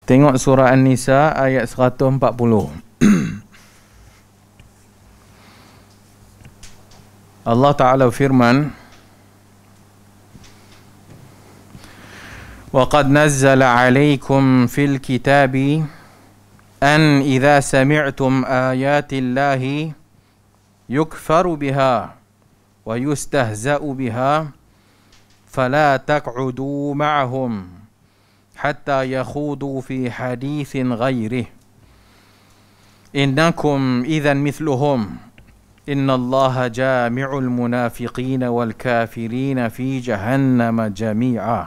Tengok surah An-Nisa ayat 140. Allah Ta'ala firman, وَقَدْ نَزَّلَ عَلَيْكُمْ فِي الْكِتَابِ أَنْ إِذَا سَمِعْتُمْ آيَاتِ اللَّهِ يُكْفَرُ بِهَا وَيُسْتَهْزَأُ بِهَا فَلَا تَقْعُدُوا مَعَهُمْ حَتَّى يَخُوضُوا فِي حَدِيثٍ غَيْرِهِ إِنَّكُمْ إِذًا مِثْلُهُمْ إِنَّ اللَّهَ جَامِعُ الْمُنَافِقِينَ وَالْكَافِرِينَ فِي جَهَنَّمَ جَمِيعًا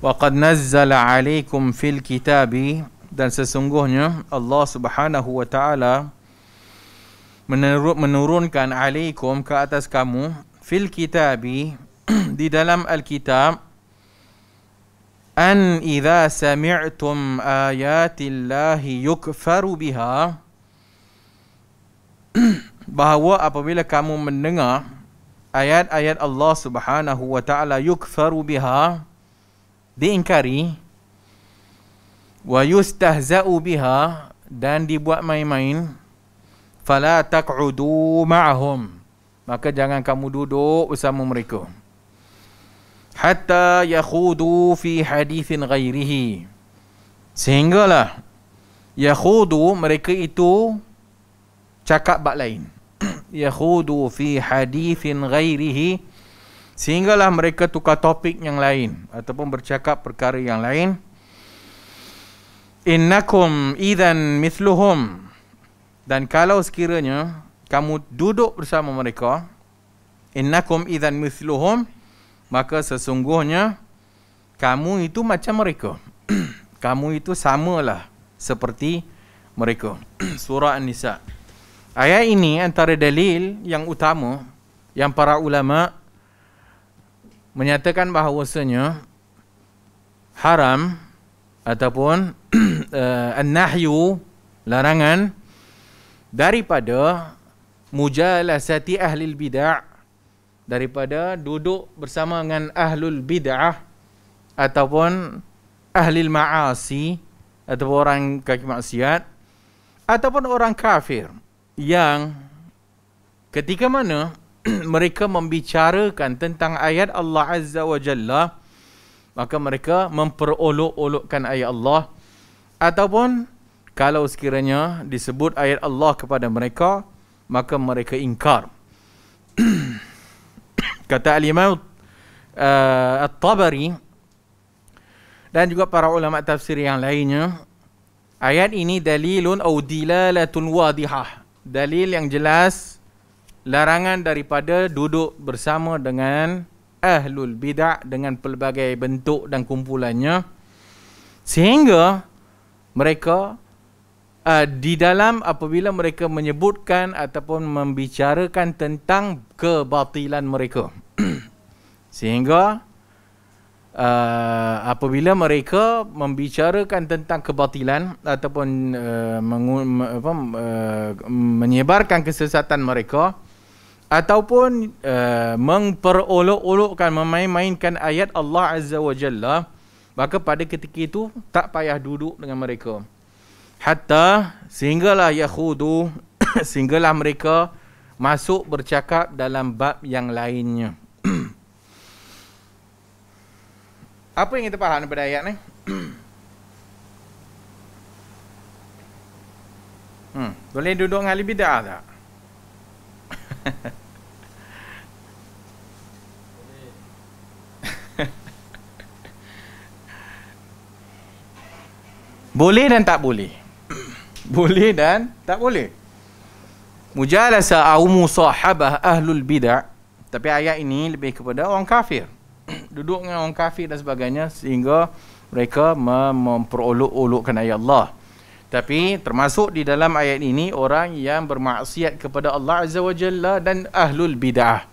وَقَدْ نَزَّلَ عَلَيْكُمْ فِي الْكِتَابِ, dan sesungguhnya Allah Subhanahu wa Ta'ala menurunkan alaikum, ke atas kamu, fil kitabi, di dalam Alkitab, an idza sami'tum ayatillahi yukfaru biha, bahawa apabila kamu mendengar ayat-ayat Allah Subhanahu wa Ta'ala, yukfaru biha, diingkari, wa yustahza'u biha, dan dibuat main-main, fala taq'udu ma'ahum, maka jangan kamu duduk bersama mereka, hatta yakhudu fi hadithin ghairihi, sehinggalah yakhudu, mereka itu cakap bab lain. Yakhudu fi hadithin ghairihi, sehinggalah mereka tukar topik yang lain ataupun bercakap perkara yang lain. Innakum idzan mithluhum, dan kalau sekiranya kamu duduk bersama mereka, innakum idzan mithluhum, maka sesungguhnya kamu itu macam mereka. Kamu itu samalah seperti mereka. Surah An-Nisa. Ayat ini antara dalil yang utama yang para ulama menyatakan bahawasanya haram ataupun an-nahyu, larangan daripada mujalasati ahlil bid'ah, daripada duduk bersama dengan ahlul bid'ah ataupun ahlil ma'asi, ataupun orang kaki maksiat, ataupun orang kafir yang ketika mana mereka membicarakan tentang ayat Allah Azza wa Jalla, maka mereka memperolok-olokkan ayat Allah, ataupun kalau sekiranya disebut ayat Allah kepada mereka, maka mereka ingkar. Kata Al-Imam At-Tabari dan juga para ulama tafsir yang lainnya, ayat ini dalilun atau dilalatun wadihah, dalil yang jelas larangan daripada duduk bersama dengan ahlul bid'ah dengan pelbagai bentuk dan kumpulannya, sehingga mereka di dalam apabila mereka menyebutkan ataupun membicarakan tentang kebatilan mereka sehingga apabila mereka membicarakan tentang kebatilan ataupun menyebarkan kesesatan mereka, ataupun memperolok-olokkan, memain-mainkan ayat Allah Azza wa Jalla, maka pada ketika itu tak payah duduk dengan mereka, hatta sehinggalah yakhudu sehinggalah mereka masuk bercakap dalam bab yang lainnya. Apa yang kita faham daripada ayat ni? Boleh duduk dengan ahli bid'ah tak? Boleh dan tak boleh. Boleh dan tak boleh. Mujalasah au musahabah ahlul bid'ah, tapi ayat ini lebih kepada orang kafir. Duduk dengan orang kafir dan sebagainya, sehingga mereka memperolok-olokkan ayat Allah. Tapi termasuk di dalam ayat ini orang yang bermaksiat kepada Allah Azza wa Jalla dan ahlul bid'ah.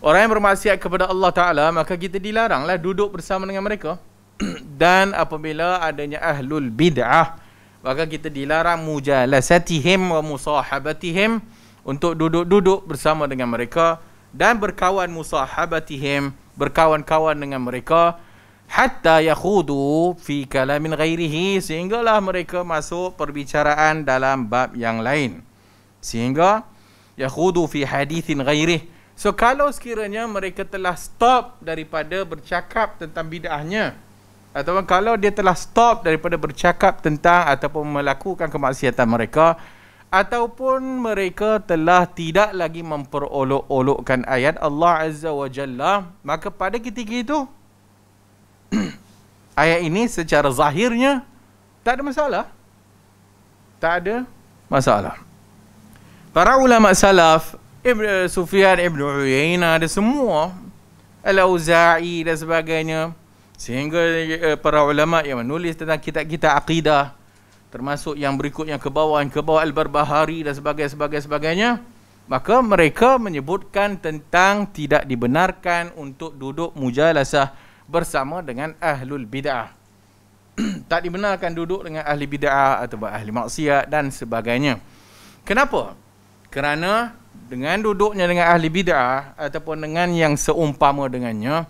Orang yang bermaksiat kepada Allah Ta'ala, maka kita dilaranglah duduk bersama dengan mereka. Dan apabila adanya ahlul bid'ah, maka kita dilarang mujalasatihim wa musahabatihim, untuk duduk-duduk bersama dengan mereka dan berkawan, musahabatihim, berkawan-kawan dengan mereka, hatta yakhudu fi kalamin ghairihi, sehinggalah mereka masuk perbicaraan dalam bab yang lain, sehingga yakhudu fi hadithin ghairihi. So kalau sekiranya mereka telah stop daripada bercakap tentang bid'ahnya, ataupun kalau dia telah stop daripada bercakap tentang ataupun melakukan kemaksiatan mereka, ataupun mereka telah tidak lagi memperolok-olokkan ayat Allah Azza wa Jalla, maka pada ketika itu ayat ini secara zahirnya tak ada masalah. Tak ada masalah. Para ulama salaf, Ibn Sufyan, Ibn Uyainah dan semua, Al-Auza'i dan sebagainya, sehingga para ulama yang menulis tentang kitab-kitab akidah, termasuk yang berikutnya ke bawah Al-Barbahari dan sebagainya, maka mereka menyebutkan tentang tidak dibenarkan untuk duduk mujalasah bersama dengan ahlul bid'ah. Tak dibenarkan duduk dengan ahli bid'ah atau ahli maksiat dan sebagainya. Kenapa? Kerana dengan duduknya dengan ahli bid'ah ataupun dengan yang seumpama dengannya,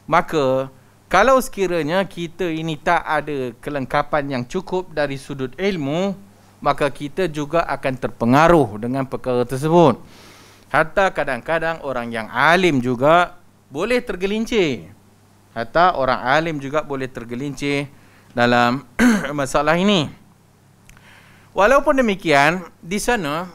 maka kalau sekiranya kita ini tak ada kelengkapan yang cukup dari sudut ilmu, maka kita juga akan terpengaruh dengan perkara tersebut. Hatta kadang-kadang orang yang alim juga boleh tergelincir. Hatta orang alim juga boleh tergelincir dalam masalah ini. Walaupun demikian, di sana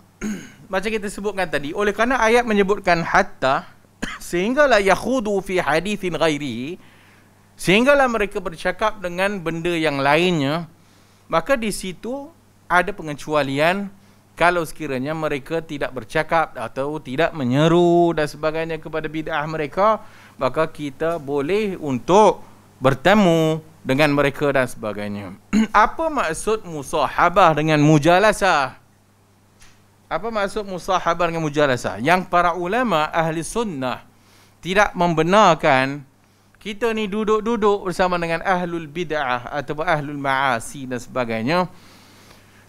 macam kita sebutkan tadi, oleh kerana ayat menyebutkan hatta, sehinggalah yakhudu fi hadithin ghairihi, sehinggalah mereka bercakap dengan benda yang lainnya, maka di situ ada pengecualian kalau sekiranya mereka tidak bercakap atau tidak menyeru dan sebagainya kepada bid'ah mereka, maka kita boleh untuk bertemu dengan mereka dan sebagainya. Apa maksud musahabah dengan mujalasah? Apa maksud musahabah dengan mujalasah? Yang para ulama ahli sunnah tidak membenarkan kita ni duduk-duduk bersama dengan ahlul bid'ah atau ahlul ma'asi dan sebagainya,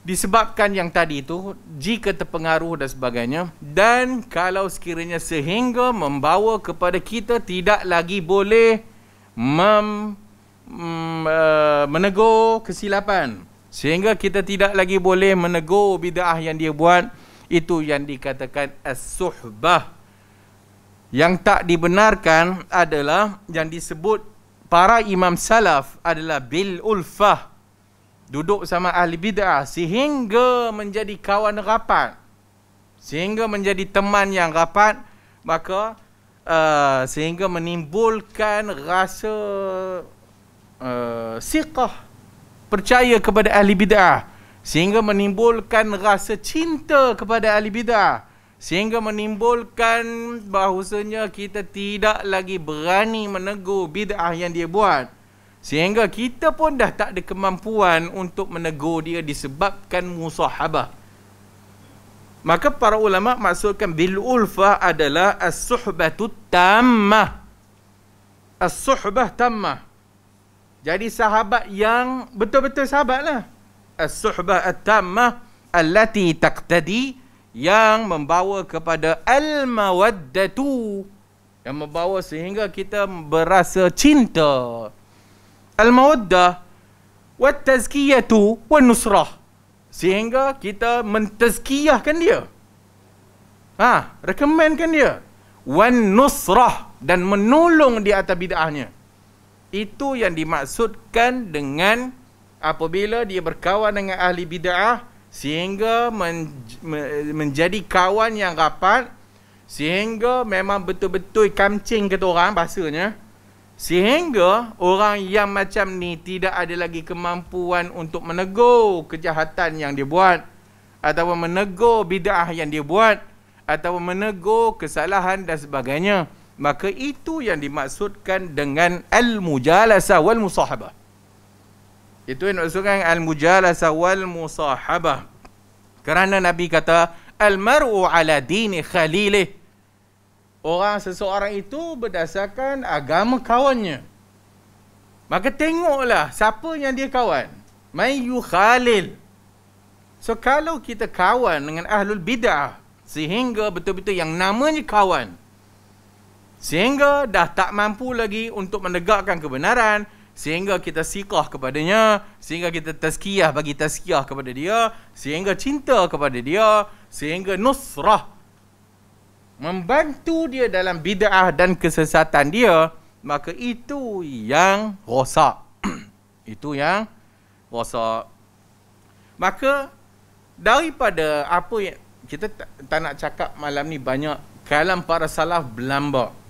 disebabkan yang tadi itu, jika terpengaruh dan sebagainya, dan kalau sekiranya sehingga membawa kepada kita tidak lagi boleh menegur kesilapan, sehingga kita tidak lagi boleh menegur bid'ah yang dia buat, itu yang dikatakan as-suhbah. Yang tak dibenarkan adalah yang disebut para imam salaf adalah bil ulfah, duduk sama ahli bid'ah sehingga menjadi kawan rapat, sehingga menjadi teman yang rapat, maka sehingga menimbulkan rasa siqah, percaya kepada ahli bid'ah, sehingga menimbulkan rasa cinta kepada ahli bid'ah, sehingga menimbulkan bahawasanya kita tidak lagi berani menegur bid'ah yang dia buat, sehingga kita pun dah tak ada kemampuan untuk menegur dia disebabkan musahabah. Maka para ulama maksudkan bil ulfah adalah as-suhbatu tammah. As-suhbah tammah. Jadi sahabat yang betul-betul sahabat lah. As-suhbah at-tammah allati taqtadi, yang membawa kepada al-mawaddatu, yang membawa sehingga kita berasa cinta. Al-mawaddah wat-tazkiyatu wan-nusrah, sehingga kita mentazkiyahkan dia, rekomenkan dia, wan-nusrah, dan menolong di atas bid'ahnya. Itu yang dimaksudkan dengan apabila dia berkawan dengan ahli bid'ah, sehingga menjadi kawan yang rapat, sehingga memang betul-betul kamcing kata orang bahasanya, sehingga orang yang macam ni tidak ada lagi kemampuan untuk menegur kejahatan yang dia buat, atau menegur bid'ah yang dia buat, atau menegur kesalahan dan sebagainya. Maka itu yang dimaksudkan dengan al-mujalasah wal musahabah. Itu yang dimaksudkan al-mujalasah wal musahabah. Kerana Nabi kata al-mar'u ala dini khalilih. Seseorang itu berdasarkan agama kawannya. Maka tengoklah siapa yang dia kawan. May yukhalil. So kalau kita kawan dengan ahlul bid'ah, sehingga betul-betul yang namanya kawan, sehingga dah tak mampu lagi untuk menegakkan kebenaran, sehingga kita siqah kepadanya, sehingga kita tazkiyah, bagi tazkiyah kepada dia, sehingga cinta kepada dia, sehingga nusrah, membantu dia dalam bid'ah dan kesesatan dia, maka itu yang rosak. Itu yang rosak. Maka daripada apa yang kita tak nak cakap malam ni, banyak kalam para salaf berlambak.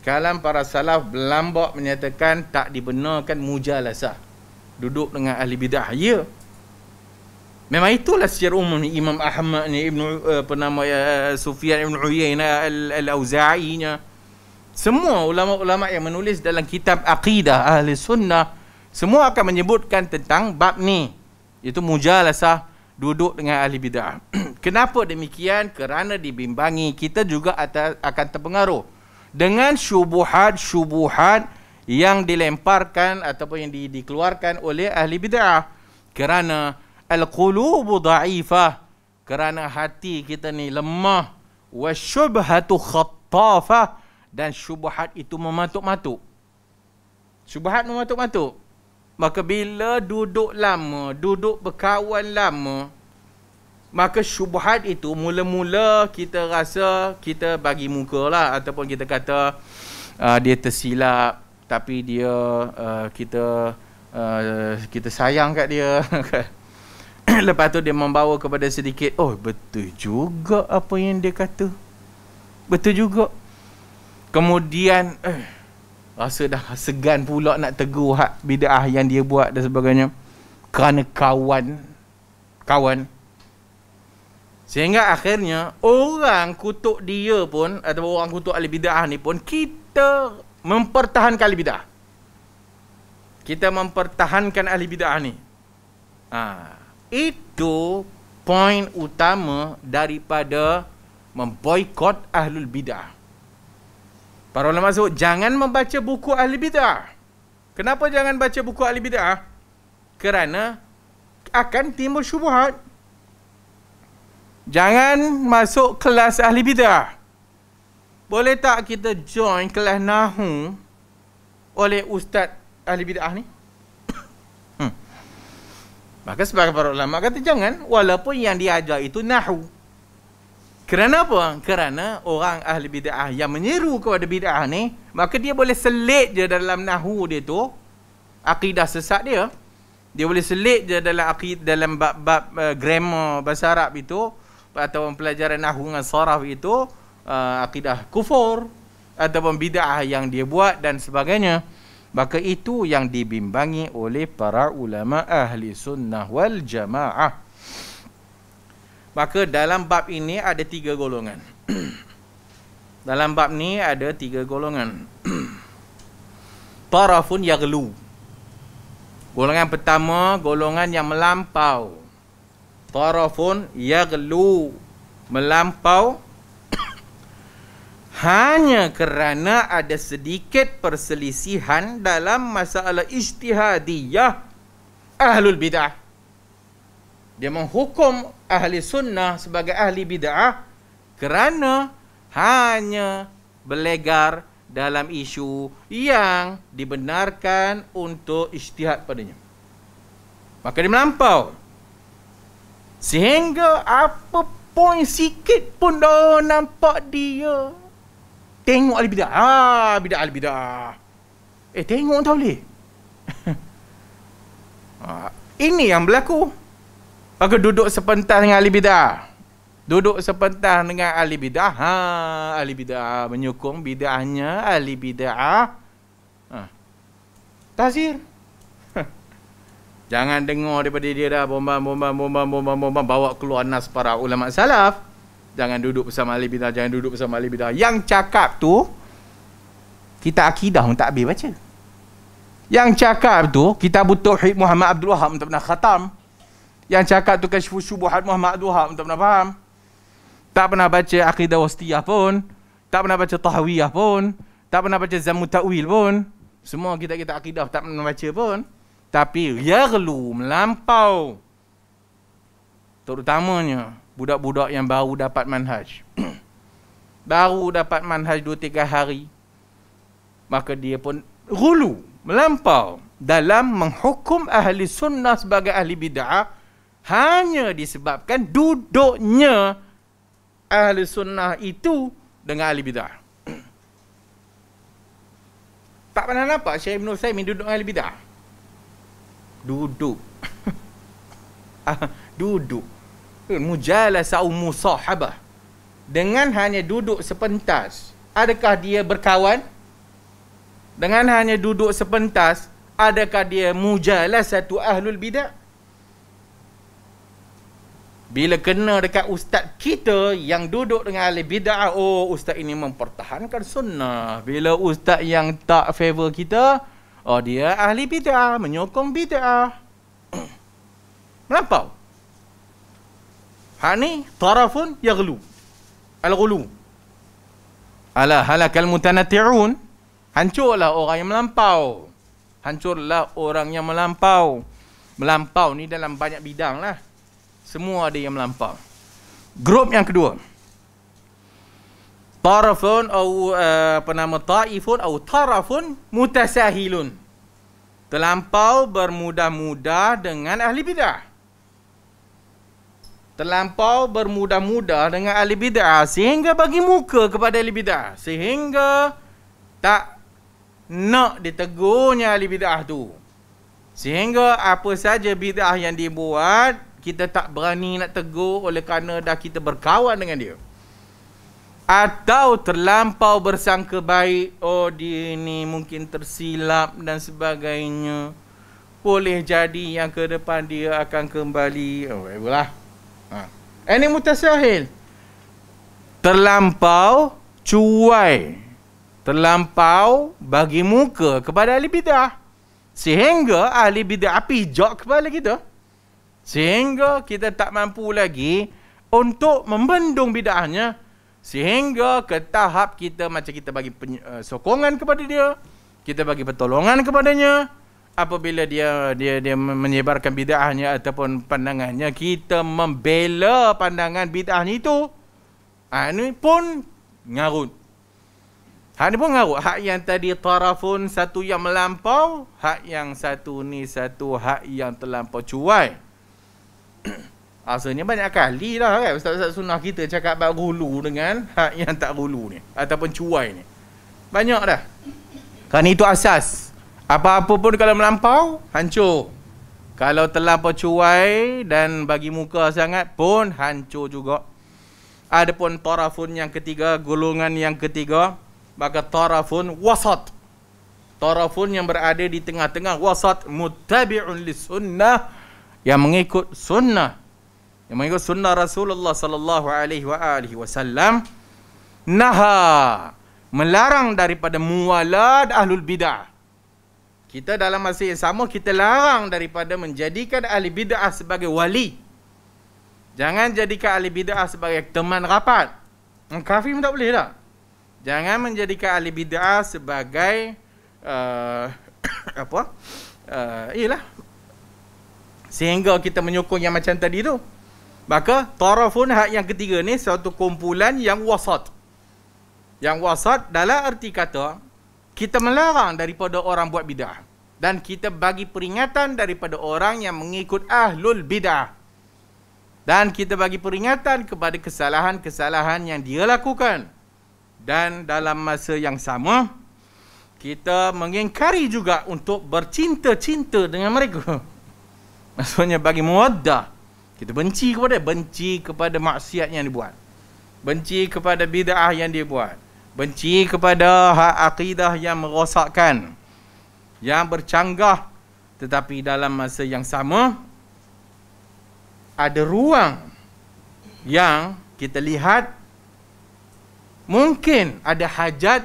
Kalam para salaf berlambak menyatakan tak dibenarkan mujalasah, duduk dengan ahli bid'ah. Ya, memang itulah secara umum Imam Ahmad ni, Sufyan Ibn Uyainah Al-Auza'i nya, semua ulama-ulama yang menulis dalam kitab Aqidah Ahli Sunnah, semua akan menyebutkan tentang bab ni, iaitu mujalasah, duduk dengan ahli bid'ah. Kenapa demikian? Kerana dibimbangi, kita juga akan terpengaruh dengan syubuhat-syubuhat yang dilemparkan ataupun yang dikeluarkan oleh ahli bid'ah. Kerana al-qulubu dha'ifah, kerana hati kita ni lemah, wasyubhatu khattafah, dan syubhat itu mematuk-matuk. Syubhat mematuk-matuk. Maka bila duduk lama, duduk berkawan lama, maka syubhat itu mula-mula kita rasa kita bagi muka lah, ataupun kita kata dia tersilap, tapi dia kita sayang kat dia. Lepas tu dia membawa kepada sedikit, oh betul juga apa yang dia kata, betul juga. Kemudian rasa dah segan pula nak tegur hak bid'ah yang dia buat dan sebagainya, kerana kawan. Sehingga akhirnya orang kutuk dia pun, atau orang kutuk ahli bid'ah ni pun, kita mempertahankan ahli bid'ah. Kita mempertahankan ahli bid'ah ni. Itu poin utama daripada memboikot ahlul bid'ah. Para ulama sebut, jangan membaca buku ahli bid'ah. Kenapa jangan baca buku ahli bid'ah? Kerana akan timbul syubhat. Jangan masuk kelas ahli bid'ah. Boleh tak kita join kelas Nahu oleh ustaz ahli bid'ah ni? Maka sebagai para ulama kata jangan, walaupun yang diajar itu Nahu. Kerana apa? Kerana orang ahli bid'ah yang menyeru kepada bid'ah ni, maka dia boleh selit je dalam Nahu dia tu, akidah sesat dia. Dia boleh selit je dalam bab-bab grammar bahasa Arab itu, atau pelajaran Nahu dengan saraf itu, akidah kufur ataupun bid'ah yang dia buat dan sebagainya. Maka itu yang dibimbangi oleh para ulama ahli sunnah wal jamaah. Maka dalam bab ini ada 3 golongan. Dalam bab ni ada 3 golongan. Tarafun yaghlu. Golongan pertama, golongan yang melampau. Tarafun yaghlu, melampau hanya kerana ada sedikit perselisihan dalam masalah ijtihadiyah ahlul bid'ah. Dia menghukum ahli sunnah sebagai ahli bid'ah kerana hanya berlegar dalam isu yang dibenarkan untuk ijtihad padanya. Maka dia melampau. Sehingga apa poin sikit pun dah nampak dia tengok ahli bid'ah. Bid'ah ahli bid'ah. Tengok tak boleh. Ini yang berlaku. Maka duduk sepentas dengan ahli bid'ah. Duduk sepentas dengan ahli bid'ah. Ahli bid'ah menyokong bid'ahnya ahli bid'ah. Tazir. Jangan dengar daripada dia dah bombang, bawa keluar nas para ulama salaf. Jangan duduk bersama ahli bid'ah, jangan duduk bersama ahli bid'ah. Yang cakap tu kita akidah pun tak habis baca. Yang cakap tu Kitabut Tauhid Muhammad Abdul Wahab tak pernah khatam. Yang cakap tu Kashfus Syubuhat Muhammad Abdul Wahab tak pernah faham. Tak pernah baca Aqidah Wasitiyah pun, tak pernah baca Tahawiyah pun, tak pernah baca Zammut Ta'wil pun. Semua kita akidah tak pernah baca pun. Tapi yaghlu, melampau. Terutamanya budak-budak yang baru dapat manhaj. Baru dapat manhaj 2-3 hari. Maka dia pun ghulu, melampau. dalam menghukum ahli sunnah sebagai ahli bid'ah hanya disebabkan duduknya ahli sunnah itu dengan ahli bid'ah. Tak pernah nampak Syekh Ibn Utsaimin duduk dengan ahli bid'ah? Duduk. Duduk. Mujalasah musahabah. Dengan hanya duduk sepentas, adakah dia berkawan? Dengan hanya duduk sepentas, adakah dia mujalasatu ahlul bid'ah? Bila kena dekat ustaz kita yang duduk dengan ahli bid'ah, oh ustaz ini mempertahankan sunnah. Bila ustaz yang tak favor kita, oh dia ahli bid'ah, menyokong bid'ah. Melampau. Hak ni tarafun yaghlu. Al-ghulu. Ala halakal mutanatti'un. Hancurlah orang yang melampau. Hancurlah orang yang melampau. Melampau ni dalam banyak bidang lah. Semua ada yang melampau. Grup yang kedua. Tarafun atau ta'ifun atau tarafun mutasahilun. Terlampau bermudah-mudah dengan ahli bid'ah. Terlampau bermudah-mudah dengan ahli bid'ah sehingga bagi muka kepada ahli bid'ah, sehingga tak nak ditegurnya ahli bid'ah tu, sehingga apa saja bid'ah yang dibuat kita tak berani nak tegur oleh kerana dah kita berkawan dengan dia. Atau terlampau bersangka baik, oh dia ni mungkin tersilap dan sebagainya, boleh jadi yang ke depan dia akan kembali, oh whatever lah. Ini mutasahil. Terlampau cuai, terlampau bagi muka kepada ahli bid'ah, sehingga ahli bid'ah pijak kepada kita, sehingga kita tak mampu lagi untuk membendung bid'ahnya, sehingga ke tahap kita macam kita bagi sokongan kepada dia, kita bagi pertolongan kepadanya. Apabila dia menyebarkan bid'ahnya ataupun pandangannya, kita membela pandangan bid'ahnya itu. Ini pun ngarut. Hak ni pun ngarut. Hak yang tadi tarafun, satu yang melampau. Hak yang satu ni satu hak yang terlampau cuai. Asalnya banyak kali lah kan ustaz-ustaz sunnah kita cakap bab gulu dengan hak yang tak gulu ni ataupun cuai ni. Banyak dah. Kerana itu asas. Apa-apa pun kalau melampau, hancur. Kalau terlampau cuai dan bagi muka sangat pun hancur juga. Adapun tarafun yang ketiga, golongan yang ketiga, maka tarafun wasat. Tarafun yang berada di tengah-tengah, wasat, muttabi'un lis-sunnah, yang mengikut sunnah. Yang mengikut sunnah Rasulullah sallallahu alaihi wasallam. Naha, melarang daripada muwalad ahlul bid'ah. Kita dalam masa yang sama, kita larang daripada menjadikan ahli bid'ah sebagai wali. Jangan jadikan ahli bid'ah sebagai teman rapat. Kafir pun tak boleh tak? Jangan menjadikan ahli bid'ah sebagai ialah sehingga kita menyokong yang macam tadi tu. Maka tarafun, hak yang ketiga ni, suatu kumpulan yang wasat. Yang wasat dalam arti kata kita melarang daripada orang buat bid'ah, dan kita bagi peringatan daripada orang yang mengikut ahlul bid'ah, dan kita bagi peringatan kepada kesalahan-kesalahan yang dia lakukan. Dan dalam masa yang sama, kita mengingkari juga untuk bercinta-cinta dengan mereka. Maksudnya bagi muwaddah, kita benci kepada maksiat yang dibuat, benci kepada bid'ah yang dia buat, benci kepada hak akidah yang merosakkan, yang bercanggah. Tetapi dalam masa yang sama, ada ruang yang kita lihat mungkin ada hajat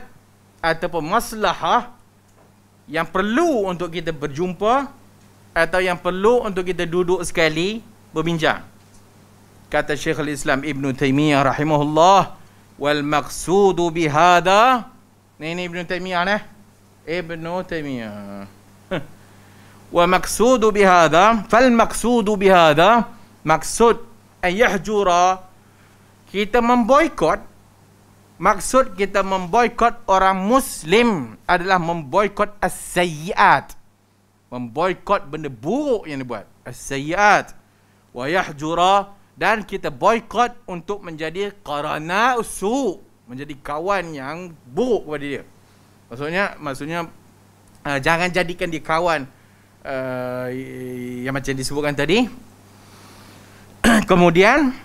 ataupun maslahah yang perlu untuk kita berjumpa, atau yang perlu untuk kita duduk sekali berbincang. Kata Syekhul Islam Ibn Taymiyah rahimahullah, wal maqsudu bihada, ini Ibn Taymiyah nah, Ibn Taymiyah. Wa maqsudu bihada, fal maqsudu bihada, maksud an yahjura, kita memboikot. Maksud kita memboikot orang Muslim adalah memboikot as-sayyiat, memboikot benda buruk yang dia buat. As-sayyi'at wa yahjura, dan kita boikot untuk menjadi qarana usu, menjadi kawan yang buruk kepada dia. Maksudnya jangan jadikan dia kawan yang macam disebutkan tadi. Kemudian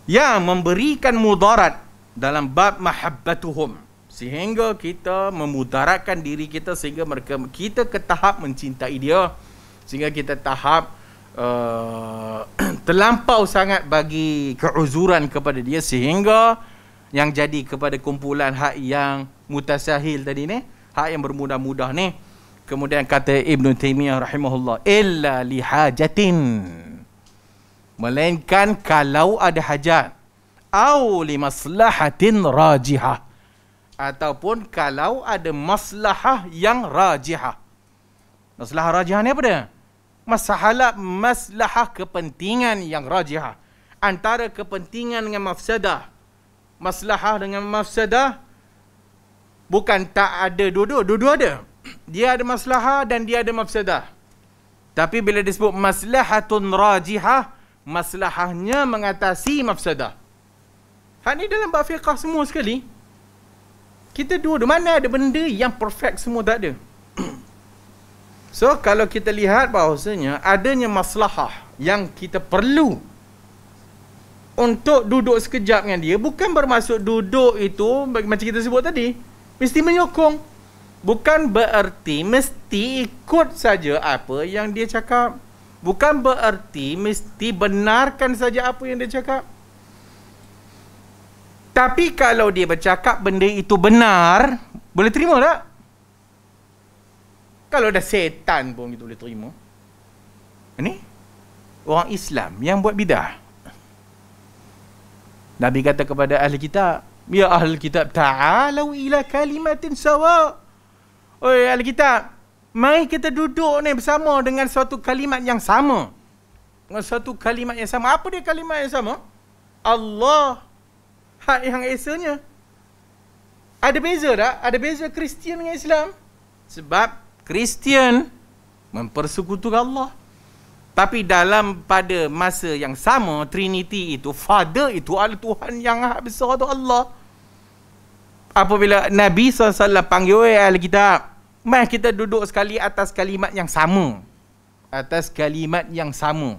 yang memberikan mudarat dalam bab mahabbatuhum, sehingga kita memudaratkan diri kita, sehingga kita ke tahap mencintai dia, sehingga kita tahap terlampau sangat bagi keuzuran kepada dia, sehingga yang jadi kepada kumpulan hak yang mutasahil tadi ni, hak yang bermudah-mudah ni. Kemudian kata Ibn Taymiyah rahimahullah, illa lihajatin, melainkan kalau ada hajat, au li maslahatin rajihah, ataupun kalau ada maslahah yang rajihah. Maslahah rajihah ni apa dia? Maslahah kepentingan yang rajihah, antara kepentingan dengan mafsadah. Maslahah dengan mafsadah bukan tak ada dua-dua ada. Dia ada maslahah dan dia ada mafsadah. Tapi bila disebut maslahatun rajihah, maslahahnya mengatasi mafsadah. Hak ni dalam bab fiqh semua sekali. Kita dua-dua, mana ada benda yang perfect, semua tak ada. So kalau kita lihat bahawasanya adanya maslahah yang kita perlu untuk duduk sekejap dengan dia, bukan bermaksud duduk itu macam kita sebut tadi mesti menyokong. Bukan bererti mesti ikut saja apa yang dia cakap. Bukan bererti mesti benarkan saja apa yang dia cakap. Tapi kalau dia bercakap benda itu benar, boleh terima tak? Kalau dah setan pun kita boleh terima. Ini orang Islam yang buat bidah. Nabi kata kepada ahli kitab, ya ahli kitab, ta'alau ila kalimatin sawa. Oi ahli kitab, mari kita duduk ni bersama dengan suatu kalimat yang sama. Dengan suatu kalimat yang sama. Apa dia kalimat yang sama? Allah. Hak yang esanya. Ada beza tak? Ada beza Kristian dengan Islam. Sebab Kristian mempersekutukan Allah. Tapi dalam pada masa yang sama, Trinity itu, Father itu adalah Tuhan yang Maha Besar tu, Allah. Apabila Nabi SAW panggil ahli kitab, mari kita duduk sekali atas kalimat yang sama. Atas kalimat yang sama.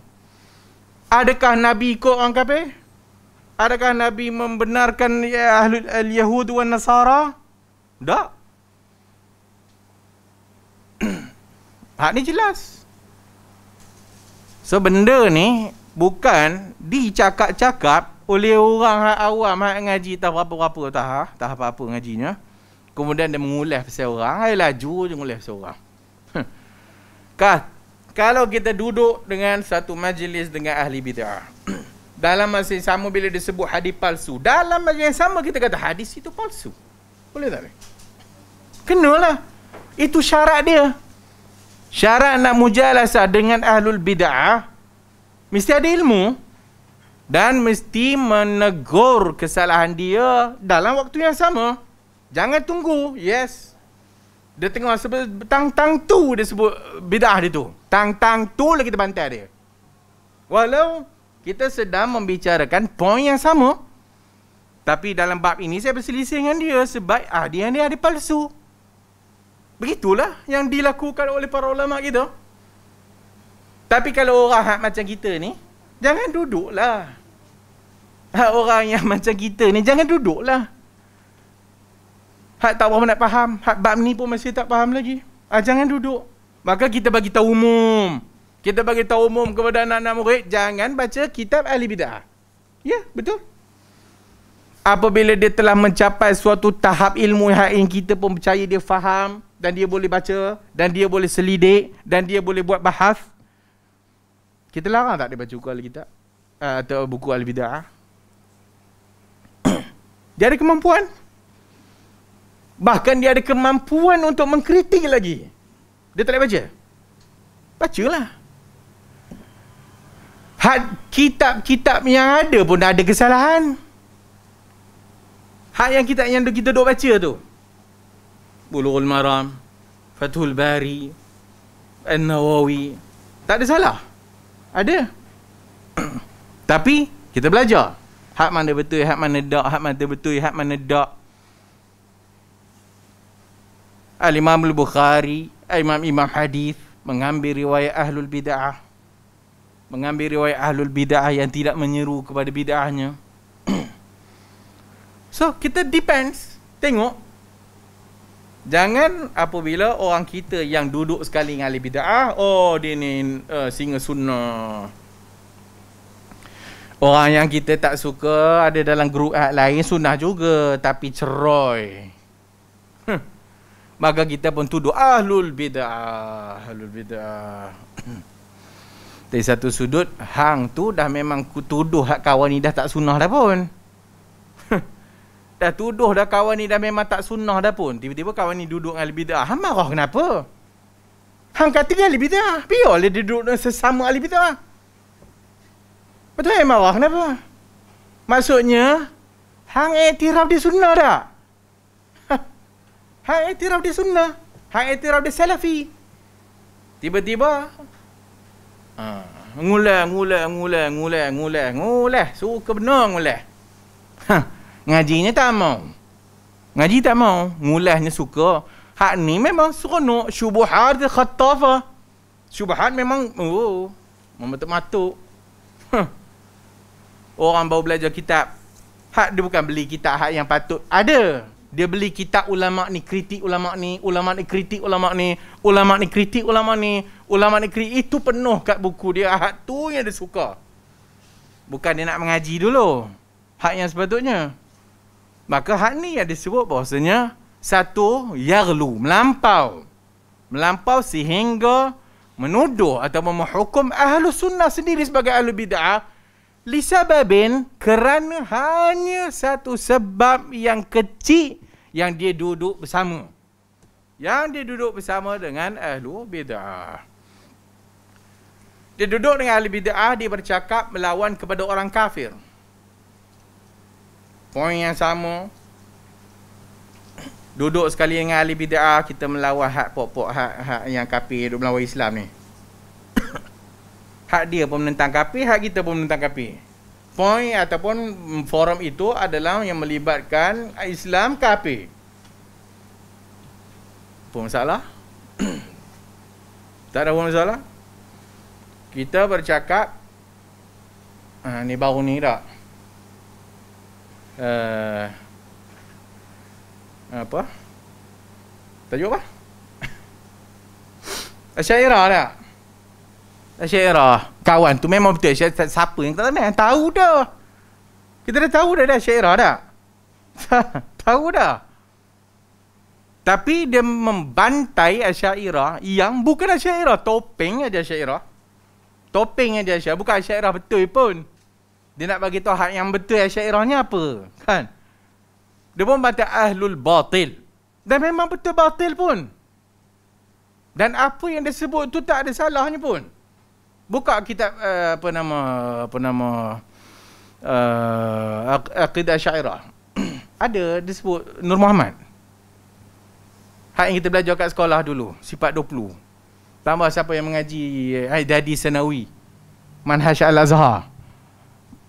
Adakah Nabi ikut orang kafir? Adakah Nabi membenarkan ahlul Yahud wan Nasara? Tak. Hak ni jelas. So benda ni bukan dicakap-cakap oleh orang hak awam, hak ngaji tak berapa-berapa, tak apa-apa ngajinya. Kemudian dia mengulas pasal orang, ai laju je mengulas pasal orang. Kalau kita duduk dengan satu majlis dengan ahli bid'ah, dalam masa yang sama bila disebut hadis palsu, dalam masa yang sama kita kata hadis itu palsu. Boleh tak? Kenalah. Itu syarat dia. Syarat nak mujalasah dengan ahlul bid'ah, mesti ada ilmu dan mesti menegur kesalahan dia dalam waktu yang sama. Jangan tunggu. Yes, dia tengok tang-tang tu dia sebut bid'ah dia tu. Tang-tang tu lagi kita bantai dia. Walau kita sedang membicarakan poin yang sama, tapi dalam bab ini saya berselisih dengan dia sebab dia ni ada palsu. Begitulah yang dilakukan oleh para ulama kita. Tapi kalau orang hak macam kita ni, jangan duduklah. Hak orang yang macam kita ni, jangan duduklah. Hak tak berapa nak faham, hak bab ni pun masih tak faham lagi. Jangan duduk. Maka kita bagi tahu umum. Kita bagi tahu umum kepada anak-anak murid, jangan baca kitab ahli bid'ah. Ya, betul. Apabila dia telah mencapai suatu tahap ilmu yang kita pun percaya dia faham, dan dia boleh baca, dan dia boleh selidik, dan dia boleh buat bahas, kita larang tak dia baca buku ahli kitab atau buku ahli bid'ah? Dia ada kemampuan. Bahkan dia ada kemampuan untuk mengkritik lagi. Dia tak boleh baca? Bacalah. Kitab-kitab yang ada pun ada kesalahan. Hak yang kita duk baca tu, Bulughul Maram, Fathul Bari, An-Nawawi. Tak ada salah. Ada. Tapi kita belajar hak mana betul, hak mana tak, hak mana betul, hak mana tak. Al-Imam Al-Bukhari, imam hadis mengambil riwayat ahlul bid'ah, mengambil riwayat ahlul bid'ah yang tidak menyeru kepada bid'ahnya. So kita depends, tengok. Jangan apabila orang kita yang duduk sekali dengan ahli bid'ah, oh dia ni singa sunnah. Orang yang kita tak suka ada dalam grup lain sunnah juga tapi ceroy. Maka kita pun tuduh ahlul bid'ah, ahlul bid'ah. Dari satu sudut, hang tu dah memang tuduh hak kawan ni dah tak sunnah dah pun. Dah tuduh dah kawan ni dah memang tak sunnah dah pun. Tiba-tiba kawan ni duduk dengan ahli bid'ah. Hang marah kenapa? Hang kata dia ahli bid'ah. Biarlah dia duduk dengan sesama ahli bid'ah. Betul yang marah kenapa? Maksudnya, hang iktiraf dia sunnah tak? Hang iktiraf dia sunnah. Hang iktiraf dia salafi. Tiba-tiba, ngulah. Suka benar ngulah. Ngajinya tak mau. Ngaji tak mau. Ngulahnya suka. Hak ni memang seronok. Syubuhat dia khattafah. Syubuhat memang, mematuk-matuk. Orang baru belajar kitab. Hak dia bukan beli kitab hak yang patut. Ada. Dia beli kitab ulama' ni, kritik ulama' ni, ulama' ni kritik ulama' ni, ulama' ni kritik ulama' ni, ulama' ni kritik. Itu penuh kat buku dia. Hak tu yang dia suka. Bukan dia nak mengaji dulu. Hak yang sepatutnya. Maka hak ni yang disebut bahawasanya satu, yaghlu, melampau. Melampau sehingga menuduh atau menghukum ahlu sunnah sendiri sebagai ahlu bid'ah lisababin, kerana hanya satu sebab yang kecil yang dia duduk bersama. Yang dia duduk bersama dengan ahlu bid'ah. Dia duduk dengan ahli bid'ah, dia bercakap melawan kepada orang kafir. Poin yang sama. Duduk sekali dengan ahli bid'ah, kita melawan hak pokok hak yang kafir duduk melawan Islam ni. Hak dia pun menentang kafir, hak kita pun menentang kafir. Poin ataupun forum itu adalah yang melibatkan Islam kafir. Apa masalah? Tak ada apa masalah. Kita bercakap ni baru ni tak? Apa? Tajuk apa? Asyairah tak? Asyairah. Kawan tu memang betul. Siapa yang tak tahu? Tahu dah. Kita dah tahu dah Asyairah tak? Tahu dah. Tapi dia membantai Asyairah yang bukan Asyairah. Topeng aja Asyairah. Topeng aja Asyairah. Bukan Asyairah betul pun. Dia nak bagi tahu hak yang betul Asyairahnya apa. Kan? Dia pun bantai ahlul batil. Dan memang betul batil pun. Dan apa yang dia sebut tu tak ada salahnya pun. Buka kitab Aqidah Asyairah. Ada disebut Nur Muhammad. Hak yang kita belajar kat sekolah dulu, sifat 20. Tambah siapa yang mengaji Dadi Sanawi, Manhaj Al-Azhar,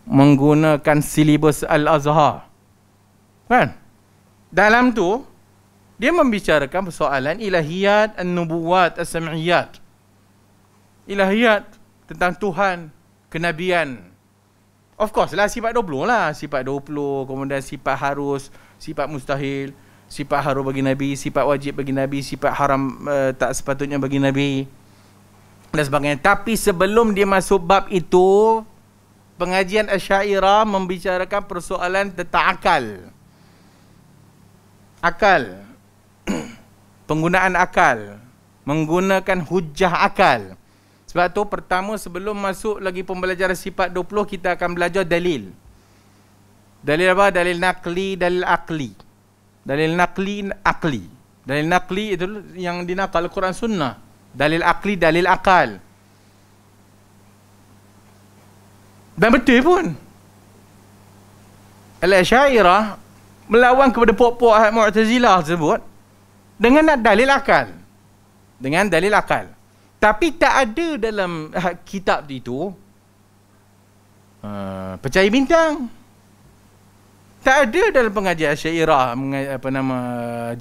menggunakan silibus Al-Azhar. Kan? Dalam tu dia membicarakan persoalan ilahiyat, an-nubuwat, as-sam'iyat. Ilahiyat tentang Tuhan, kenabian. Of course lah sifat 20 lah. Sifat 20, kemudian sifat harus, sifat mustahil, sifat harus bagi Nabi, sifat wajib bagi Nabi, sifat haram tak sepatutnya bagi Nabi dan sebagainya. Tapi sebelum dia masuk bab itu, pengajian Asy'ariyah membicarakan persoalan tentang akal. Akal. Penggunaan akal. Menggunakan hujah akal. Sebab tu pertama sebelum masuk lagi pembelajaran sifat 20, kita akan belajar dalil. Dalil apa? Dalil naqli, dalil aqli. Dalil naqli, akli. Dalil naqli itu yang dinaqal Quran Sunnah. Dalil akli, dalil akal. Dan betul pun. Al-Asy'ariyah melawan kepada pokok-pokok Mu'tazilah tersebut dengan dalil akal. Dengan dalil akal. Tapi tak ada dalam kitab itu percaya bintang. Tak ada dalam pengajian Asy'ariyah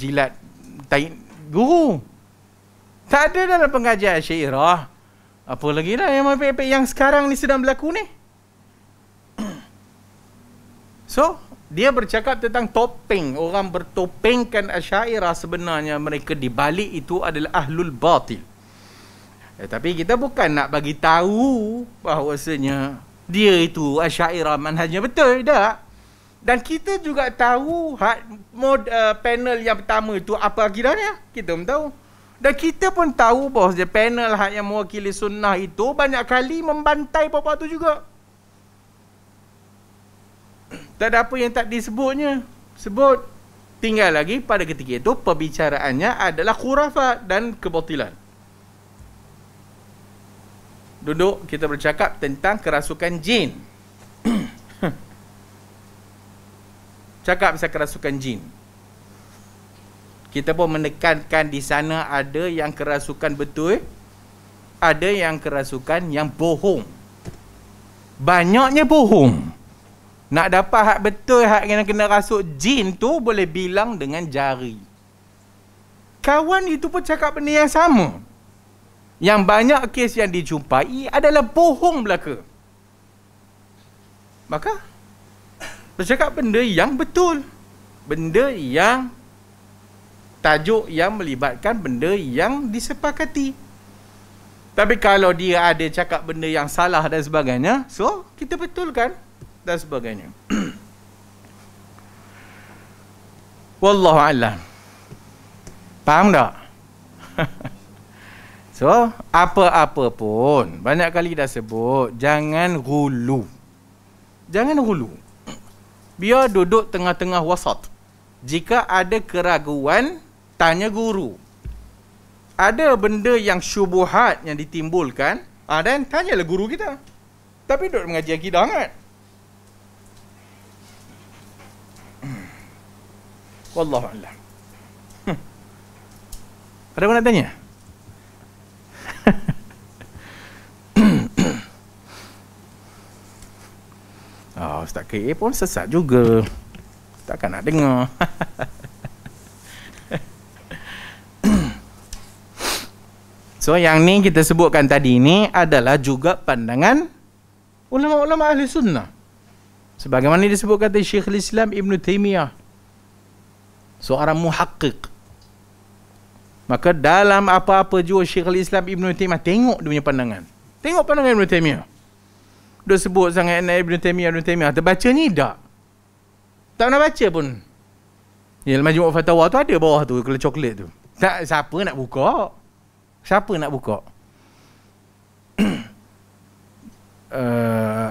jilat tai guru. Tak ada dalam pengajian Asy'ariyah. Apa lagi lah yang yang sekarang ni sedang berlaku ni. So, dia bercakap tentang topeng. Orang bertopengkan Asy'ariyah, sebenarnya mereka di balik itu adalah ahlul batil. Tapi kita bukan nak bagi tahu bahawasanya dia itu Asy'ariyah manhajnya betul, tak. Dan kita juga tahu panel yang pertama itu apa akidahnya. Kita pun tahu. Dan kita pun tahu bahawa panel yang mewakili sunnah itu banyak kali membantai bapa tu juga. Tak ada apa yang tak disebutnya. Sebut. Tinggal lagi pada ketika itu perbicaraannya adalah khurafat dan kebatilan. Duduk kita bercakap tentang kerasukan jin. Cakap pasal kerasukan jin. Kita pun menekankan di sana ada yang kerasukan betul, ada yang kerasukan yang bohong. Banyaknya bohong. Nak dapat hak betul, hak yang kena rasuk jin tu boleh bilang dengan jari. Kawan itu pun cakap benda yang sama. Yang banyak kes yang dijumpai adalah bohong belaka. Maka bercakap benda yang betul. Benda yang tajuk yang melibatkan benda yang disepakati. Tapi kalau dia ada cakap benda yang salah dan sebagainya, so kita betulkan dan sebagainya. Wallahu a'lam. Faham tak? So, apa-apa pun, banyak kali dah sebut, jangan hulu. Jangan hulu. Biar duduk tengah-tengah wasat. Jika ada keraguan, tanya guru. Ada benda yang syubuhat yang ditimbulkan, dan tanyalah guru kita. Tapi duduk mengaji akidah sangat. Wallahu a'lam. Ada apa nak tanya? Ustaz KA pun sesat juga. Takkan nak dengar. So yang ni kita sebutkan tadi ni adalah juga pandangan ulama-ulama ahli sunnah. Sebagaimana disebut kata Syekhul Islam Ibn Taymiyah, seorang muhaqqiq. Maka dalam apa-apa jua Syekhul Islam Ibn Taymiyah, tengok dia punya pandangan. Tengok pandangan Ibn Taymiyah. Dia sebut sangat Ibn Taymiyah. Terbaca ni tak? Tak pernah baca pun. Ya, Majmu' Fatawa tu ada bawah tu, kalau coklat tu. Tak, siapa nak buka? Siapa nak buka?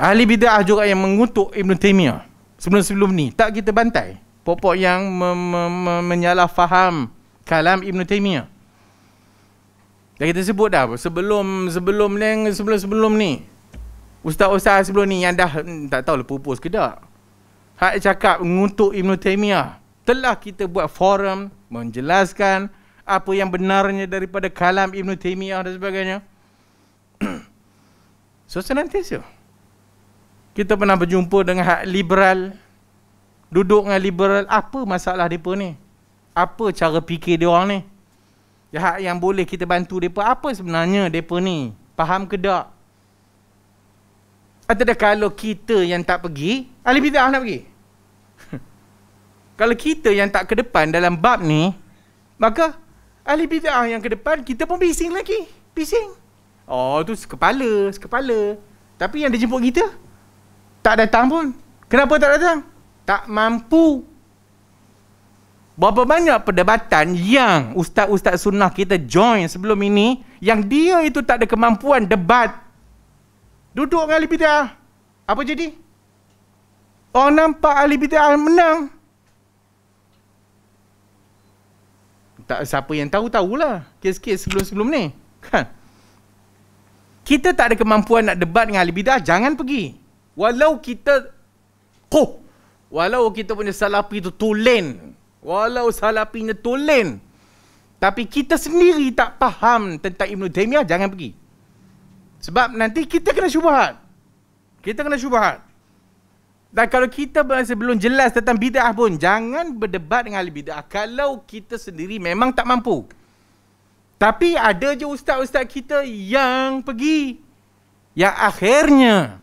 Ahli bid'ah juga yang mengutuk Ibn Taymiyah sebelum-sebelum ni, tak kita bantai. Pokok yang menyalah faham kalam Ibn Taymiyah. Dan kita sebut dah sebelum ni. Ustaz-ustaz sebelum ni yang dah tak tahu lah pupus ke tak. Hak cakap mengutuk Ibn Taymiyah. Telah kita buat forum menjelaskan apa yang benarnya daripada kalam Ibn Taymiyah dan sebagainya. So senantiasa kita pernah berjumpa dengan hak liberal. Duduk dengan liberal, apa masalah mereka ni? Apa cara fikir dia orang ni? Hak yang boleh kita bantu mereka, apa sebenarnya mereka ni? Faham ke tak? Atau kalau kita yang tak pergi, ahli bid'ah nak pergi? Kalau kita yang tak ke depan dalam bab ni, maka ahli bid'ah yang ke depan, kita pun bising lagi. Bising. Oh, tu sekepala. Tapi yang dia jemput kita, tak datang pun. Kenapa tak datang? Tak mampu. Berapa banyak perdebatan yang ustaz-ustaz sunnah kita join sebelum ini, yang dia itu tak ada kemampuan debat. Duduk dengan ahli bid'ah. Apa jadi? Orang nampak ahli bid'ah menang. Tak, siapa yang tahulah kes-kes sebelum-sebelum ni. Kan? Kita tak ada kemampuan nak debat dengan ahli bid'ah, jangan pergi. Walau kita walau kita punya salafi tu tulen, walau salafinya tulen, tapi kita sendiri tak faham tentang Ibn Taymiyah, jangan pergi. Sebab nanti kita kena syubhat. Dan kalau kita masih belum jelas tentang bid'ah pun, jangan berdebat dengan ahli bid'ah kalau kita sendiri memang tak mampu. Tapi ada je ustaz-ustaz kita yang pergi, yang akhirnya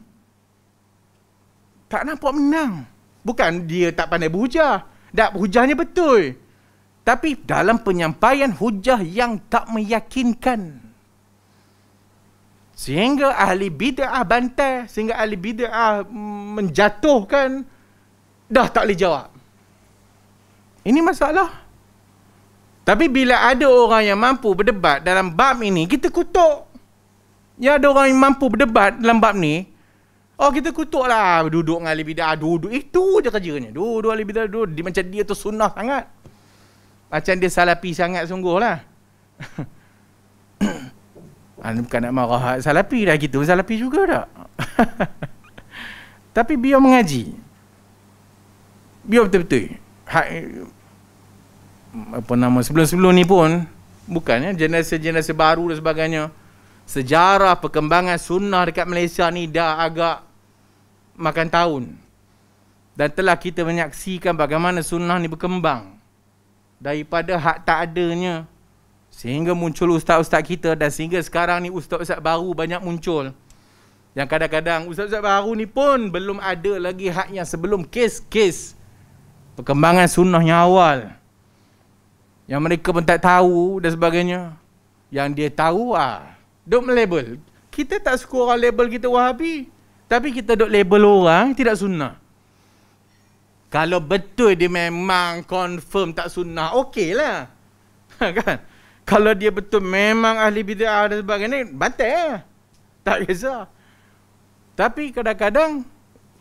tak nampak menang. Bukan dia tak pandai berhujah. Tak, hujahnya betul. Tapi dalam penyampaian hujah yang tak meyakinkan. Sehingga ahli bid'ah bantai, sehingga ahli bid'ah menjatuhkan, dah tak boleh jawab. Ini masalah. Tapi bila ada orang yang mampu berdebat dalam bab ini, kita kutuk. Ya, ada orang yang mampu berdebat dalam bab ni, oh kita kutuk lah, duduk dengan ahli bid'ah, duduk. Itu je kerjanya. Duduk ahli bid'ah, duduk. Macam dia tu sunnah sangat. Macam dia salafi sangat sungguh lah. Bukan nak marah salafi dah, gitu salafi juga tak. Tapi biar mengaji, biar betul-betul sebelum-sebelum ni pun bukannya generasi baru dan sebagainya, sejarah perkembangan sunnah dekat Malaysia ni dah agak makan tahun, dan telah kita menyaksikan bagaimana sunnah ni berkembang daripada hak tak adanya sehingga muncul ustaz-ustaz kita, dan sehingga sekarang ni ustaz-ustaz baru banyak muncul. Yang kadang-kadang ustaz-ustaz baru ni pun belum ada lagi hak yang sebelum kes-kes perkembangan sunnah yang awal. Yang mereka pun tak tahu dan sebagainya. Yang dia tahu duk melabel. Kita tak suka orang label kita Wahabi, tapi kita duk label orang tidak sunnah. Kalau betul dia memang confirm tak sunnah, okey lah. Kan? Kalau dia betul memang ahli bid'ah dan sebagainya, bantai. Tak kisah. Tapi kadang-kadang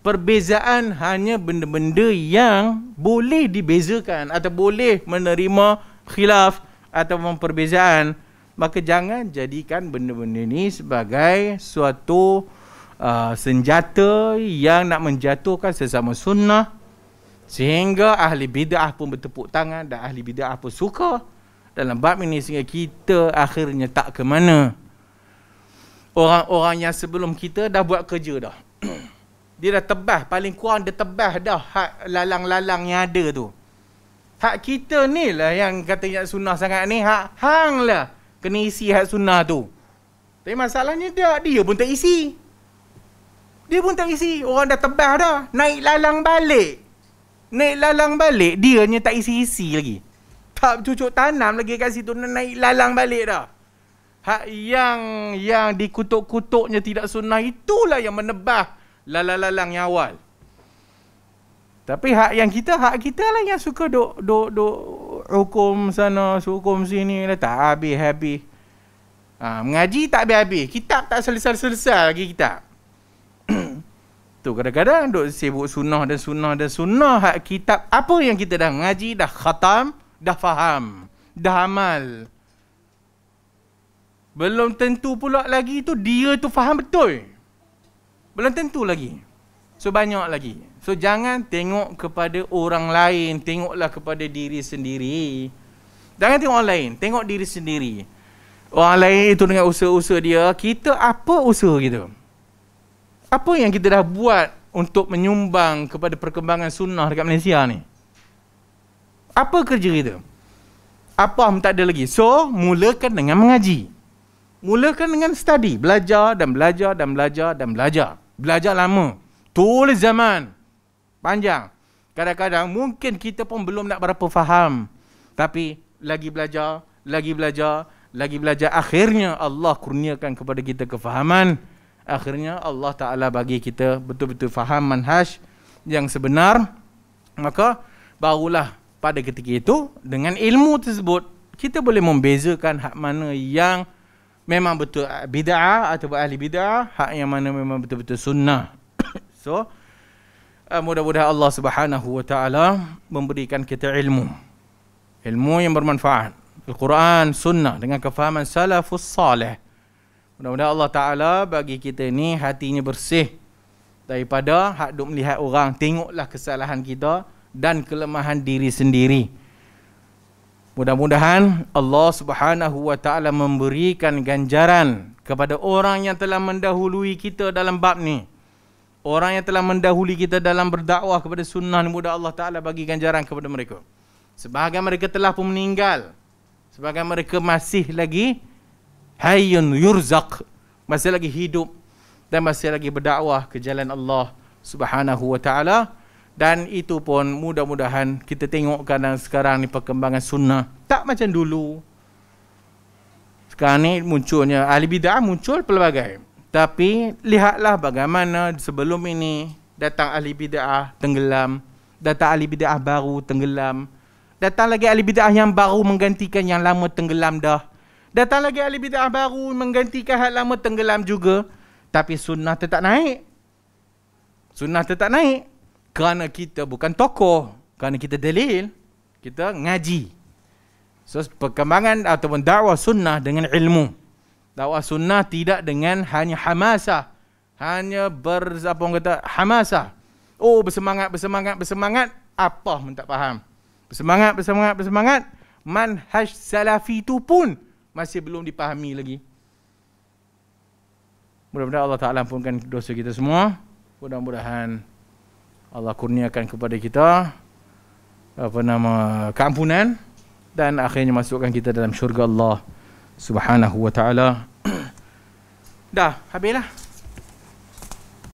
perbezaan hanya benda-benda yang boleh dibezakan atau boleh menerima khilaf atau perbezaan. Maka jangan jadikan benda-benda ni sebagai suatu senjata yang nak menjatuhkan sesama sunnah, sehingga ahli bid'ah pun bertepuk tangan dan ahli bid'ah pun suka dalam bab ini, sehingga kita akhirnya tak ke mana. Orang-orang yang sebelum kita dah buat kerja dah. Dia dah tebas, paling kurang dia tebas dah hak lalang-lalang yang ada tu. Hak kita ni lah yang katanya sunnah sangat ni, hak hang lah kena isi hak sunnah tu. Tapi masalahnya dia pun tak isi. Dia pun tak isi. Orang dah tebas dah, naik lalang balik. Dianya tak isi-isi lagi. Tak cucuk tanam lagi kat situ, naik lalang balik dah. Hak yang dikutuk-kutuknya tidak sunnah, itulah yang menebah lalang-lalang yang awal. Tapi hak kita lah yang suka duk hukum sana, hukum sini lah, tak habis-habis. Mengaji tak habis-habis, kitab tak selesai lagi kitab. Tu kadang-kadang duk sibuk sunnah. Hak kitab apa yang kita dah mengaji, dah khatam, dah faham, dah amal. Belum tentu pula lagi tu dia tu faham betul. Belum tentu lagi. So banyak lagi. So jangan tengok kepada orang lain, tengoklah kepada diri sendiri. Jangan tengok orang lain, tengok diri sendiri. Orang lain itu dengan usaha-usaha dia, kita apa usaha kita? Apa yang kita dah buat untuk menyumbang kepada perkembangan sunnah dekat Malaysia ni? Apa kerja kita? Apa tak ada lagi. So, mulakan dengan mengaji. Mulakan dengan study. Belajar dan belajar dan belajar dan belajar. Belajar lama. Tulis zaman. Panjang. Kadang-kadang mungkin kita pun belum nak berapa faham. Tapi lagi belajar, lagi belajar, lagi belajar. Akhirnya Allah kurniakan kepada kita kefahaman. Akhirnya Allah Ta'ala bagi kita betul-betul faham manhaj yang sebenar. Maka barulah pada ketika itu, dengan ilmu tersebut, kita boleh membezakan hak mana yang memang betul bid'ah atau ahli bid'ah, hak yang mana memang betul-betul sunnah. So, mudah-mudahan Allah Subhanahu wa Ta'ala memberikan kita ilmu yang bermanfaat, Al-Quran, sunnah dengan kefahaman salafus salih. Mudah-mudahan Allah Ta'ala bagi kita ni hatinya bersih daripada hak duk melihat orang, tengoklah kesalahan kita dan kelemahan diri sendiri. Mudah-mudahan Allah Subhanahu wa taala memberikan ganjaran kepada orang yang telah mendahului kita dalam bab ni. Orang yang telah mendahului kita dalam berdakwah kepada sunnah ni, mudah Allah taala bagi ganjaran kepada mereka. Sebahagian mereka telah pun meninggal. Sebahagian mereka masih lagi hayyun yurzaq, masih lagi hidup dan masih lagi berdakwah ke jalan Allah Subhanahu wa taala. Dan itu pun mudah-mudahan kita tengok kadang sekarang ni perkembangan sunnah tak macam dulu. Sekarang ni munculnya ahli bid'ah muncul pelbagai. Tapi lihatlah bagaimana sebelum ini datang ahli bid'ah tenggelam, datang ahli bid'ah baru tenggelam, datang lagi ahli bid'ah yang baru menggantikan yang lama tenggelam dah, datang lagi ahli bid'ah baru menggantikan yang lama tenggelam juga. Tapi sunnah tetap naik. Sunnah tetap naik. Kerana kita bukan tokoh, kerana kita dalil, kita ngaji. So perkembangan ataupun dakwah sunnah dengan ilmu. Dakwah sunnah tidak dengan hanya hamasah, hanya apa orang kata hamasah. Oh, bersemangat, apa pun tak faham. Bersemangat. Manhaj salafi itu pun masih belum dipahami lagi. Mudah-mudahan Allah Ta'ala ampunkan dosa kita semua. Mudah-mudahan Allah kurniakan kepada kita keampunan dan akhirnya masukkan kita dalam syurga Allah Subhanahu wa taala. Dah, habislah.